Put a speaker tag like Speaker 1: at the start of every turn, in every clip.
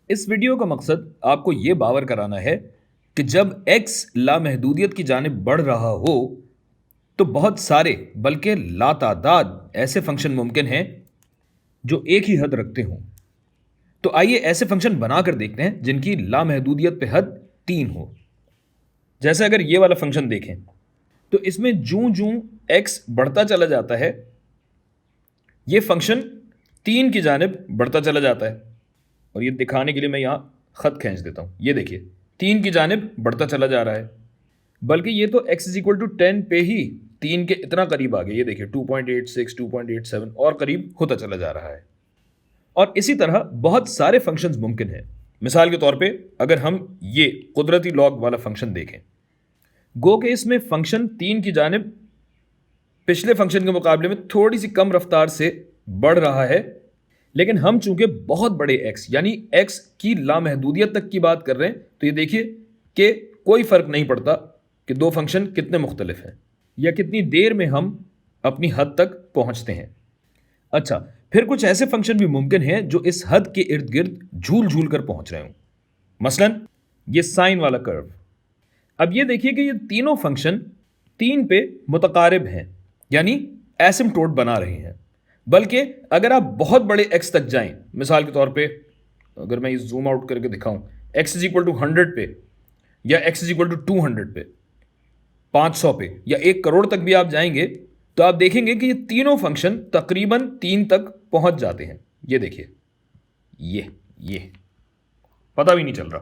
Speaker 1: इस वीडियो का मकसद आपको ये बावर कराना है कि जब x लामहदूदियत की जानिब बढ़ रहा हो तो बहुत सारे बल्कि लातादाद ऐसे फंक्शन मुमकिन हैं जो एक ही हद रखते हों। तो आइए ऐसे फंक्शन बनाकर देखते हैं जिनकी लामहदूदियत पे हद 3 हो। जैसे अगर ये वाला फंक्शन देखें तो इसमें जूं जूं x बढ़ता चला जाता है ये फंक्शन 3 की जानिब बढ़ता चला जाता है। और ये दिखाने के लिए मैं यहाँ ख़त खींच देता हूँ। ये देखिए 3 की जानिब बढ़ता चला जा रहा है, बल्कि ये तो x इज इक्वल टू 10 पे ही 3 के इतना करीब आ गया। ये देखिए 2.86 2.87 और करीब होता चला जा रहा है। और इसी तरह बहुत सारे फंक्शंस मुमकिन हैं। मिसाल के तौर पे अगर हम ये कुदरती लॉग वाला फंक्शन देखें, गो के इसमें फंक्शन 3 की जानिब पिछले फंक्शन के मुकाबले में थोड़ी सी कम रफ्तार से बढ़ रहा है, लेकिन हम चूंकि बहुत बड़े x यानी x की लामहदूदियत तक की बात कर रहे हैं तो ये देखिए कि कोई फ़र्क नहीं पड़ता कि दो फंक्शन कितने मुख्तलिफ हैं या कितनी देर में हम अपनी हद तक पहुंचते हैं। अच्छा, फिर कुछ ऐसे फंक्शन भी मुमकिन हैं जो इस हद के इर्द गिर्द झूल झूल कर पहुंच रहे हों। मसलन ये साइन वाला कर्व। अब ये देखिए कि ये तीनों फंक्शन 3 पे मुतकारिब हैं, यानी एसिम्प्टोट बना रहे हैं। बल्कि अगर आप बहुत बड़े x तक जाएं, मिसाल के तौर पे अगर मैं इस जूम आउट करके दिखाऊं x इज इक्वल टू 100 पे या x इज इक्वल टू 200 पे, 500 पे या 1 करोड़ तक भी आप जाएंगे तो आप देखेंगे कि ये तीनों फंक्शन तकरीबन 3 तक पहुंच जाते हैं। ये देखिए ये पता भी नहीं चल रहा,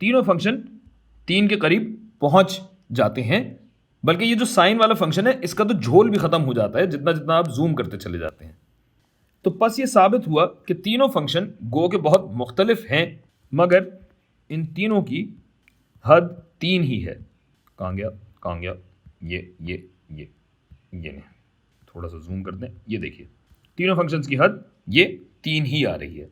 Speaker 1: तीनों फंक्शन 3 के करीब पहुंच जाते हैं। बल्कि ये जो साइन वाला फंक्शन है इसका तो झोल भी खत्म हो जाता है जितना जितना आप जूम करते चले जाते हैं। तो बस ये साबित हुआ कि तीनों फंक्शन गो के बहुत मुख्तलिफ हैं, मगर इन तीनों की हद 3 ही है। कहाँ गया ये नहीं, थोड़ा सा जूम कर दें। ये देखिए तीनों फंक्शंस की हद ये 3 ही आ रही है।